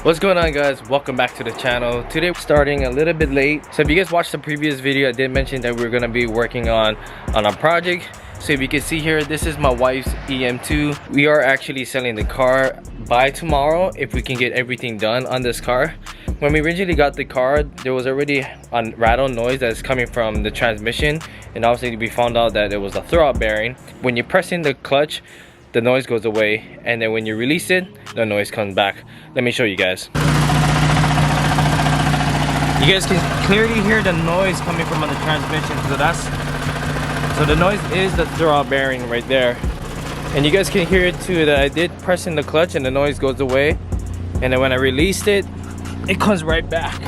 What's going on, guys? Welcome back to the channel. Today we're starting a little bit late. So if you guys watched the previous video, I did mention that we're gonna be working on a project. So if you can see here, this is my wife's EM2. We are actually selling the car by tomorrow if we can get everything done on this car. When we originally got the car, there was already a rattle noise that's coming from the transmission, and obviously we found out that it was a throwout bearing. When you press in the clutch, the noise goes away, and then when you release it, the noise comes back. Let me show you guys. You guys can clearly hear the noise coming from on the transmission. So the noise is the throwout bearing right there, and you guys can hear it too, that I did press in the clutch and the noise goes away, and then when I released it, it comes right back.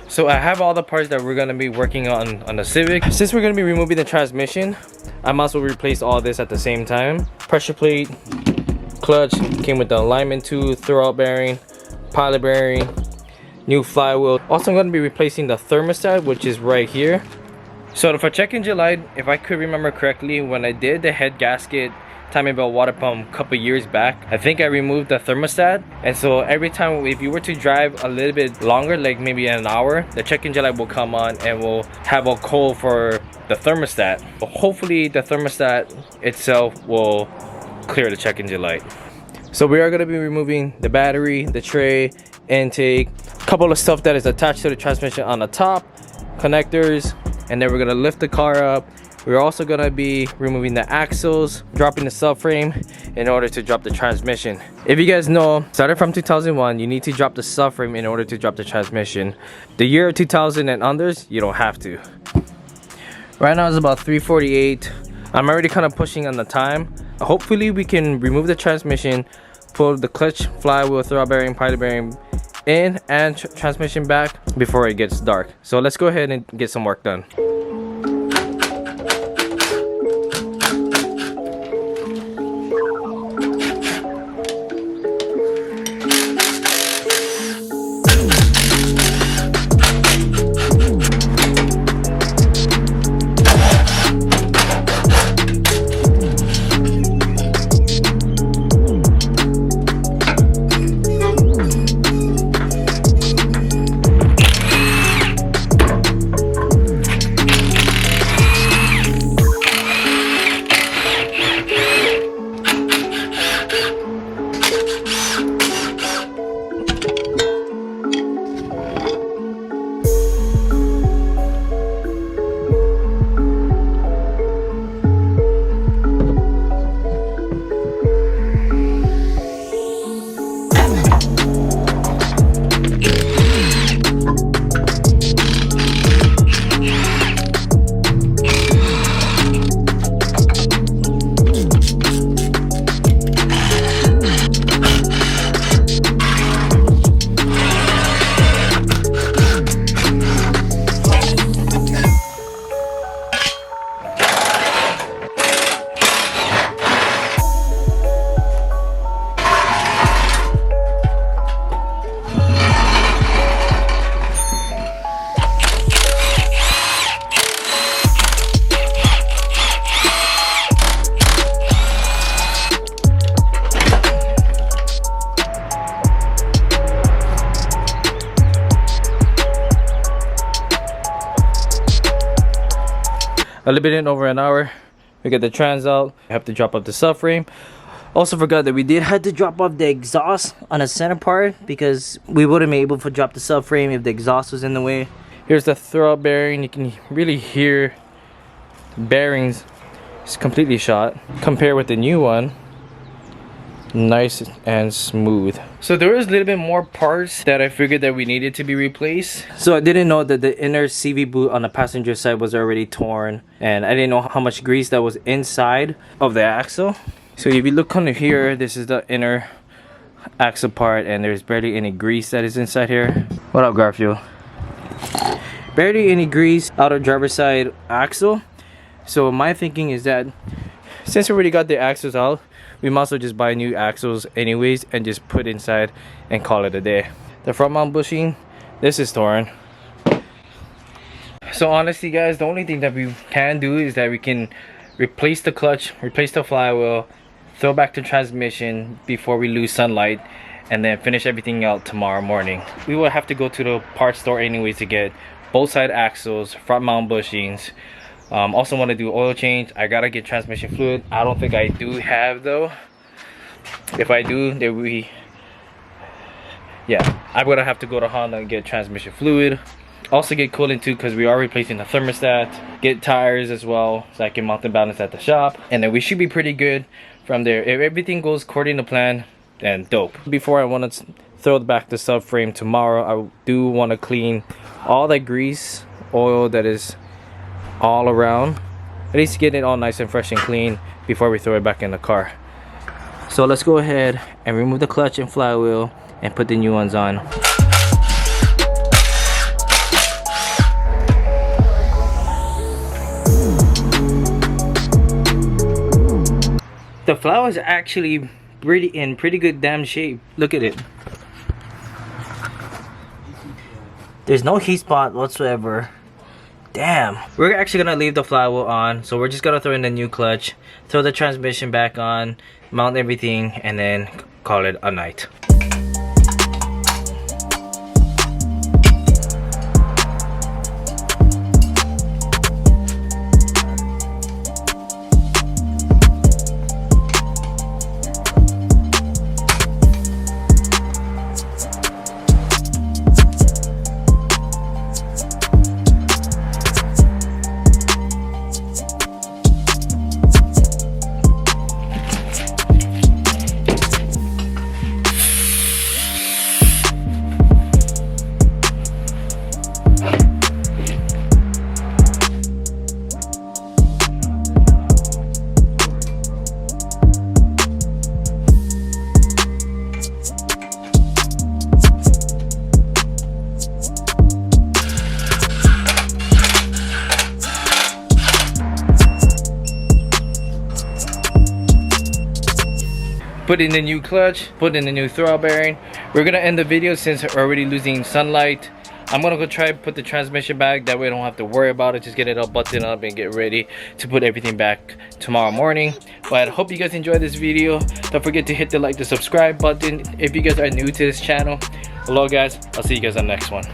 So I have all the parts that we're gonna be working on the Civic. Since we're gonna be removing the transmission, I might as well replace all this at the same time. Pressure plate, clutch, came with the alignment tube, throwout bearing, pilot bearing, new flywheel. Also, I'm gonna be replacing the thermostat, which is right here. So for check engine light, if I could remember correctly, when I did the head gasket timing belt water pump a couple years back, I think I removed the thermostat, and so every time if you were to drive a little bit longer, like maybe an hour, the check engine light will come on and we'll have a code for the thermostat. But hopefully the thermostat itself will clear the check engine light. So we are going to be removing the battery, the tray, intake, a couple of stuff that is attached to the transmission on the top, connectors, and then we're going to lift the car up. We're also going to be removing the axles, dropping the subframe in order to drop the transmission. If you guys know, started from 2001, you need to drop the subframe in order to drop the transmission. The year 2000 and unders, you don't have to. Right now it's about 3:48. I'm already kind of pushing on the time. Hopefully we can remove the transmission, pull the clutch, flywheel, throwout bearing, pilot bearing in, and transmission back before it gets dark. So let's go ahead and get some work done. A little bit in over an hour, we get the trans out. We have to drop off the subframe. Also forgot that we did have to drop off the exhaust on the center part because we wouldn't be able to drop the subframe if the exhaust was in the way. Here's the throwout bearing. You can really hear the bearings. It's completely shot compared with the new one. Nice and smooth. So there was a little bit more parts that I figured that we needed to be replaced. So I didn't know that the inner CV boot on the passenger side was already torn, and I didn't know how much grease that was inside of the axle. So if you look under here, this is the inner axle part, and there's barely any grease that is inside here. What up, Garfield? Barely any grease out of driver's side axle. So my thinking is that since we already got the axles out, we might as well just buy new axles anyways and just put inside and call it a day. The front mount bushing, this is torn. So honestly guys, the only thing that we can do is that we can replace the clutch, replace the flywheel, throw back the transmission before we lose sunlight, and then finish everything out tomorrow morning. We will have to go to the parts store anyways to get both side axles, front mount bushings. Also want to do oil change. I gotta get transmission fluid. I don't think I do have though. If I do, then I'm gonna have to go to Honda and get transmission fluid. Also get coolant too, because we are replacing the thermostat. Get tires as well, so I can mount and balance at the shop, and then we should be pretty good from there. If everything goes according to plan, then dope. Before I want to throw back the subframe tomorrow, I do want to clean all the grease, oil that is all around. At least get it all nice and fresh and clean before we throw it back in the car. So let's go ahead and remove the clutch and flywheel and put the new ones on. The flower is actually in pretty good damn shape. Look at it. There's no heat spot whatsoever. Damn. We're actually gonna leave the flywheel on, so we're just gonna throw in the new clutch, throw the transmission back on, mount everything, and then call it a night. Put in the new clutch, put in the new throttle bearing. We're gonna end the video since we're already losing sunlight. I'm gonna go try to put the transmission back, that way I don't have to worry about it. Just get it all buttoned up and get ready to put everything back tomorrow morning. But I hope you guys enjoyed this video. Don't forget to hit the like, the subscribe button if you guys are new to this channel. Hello guys, I'll see you guys on the next one.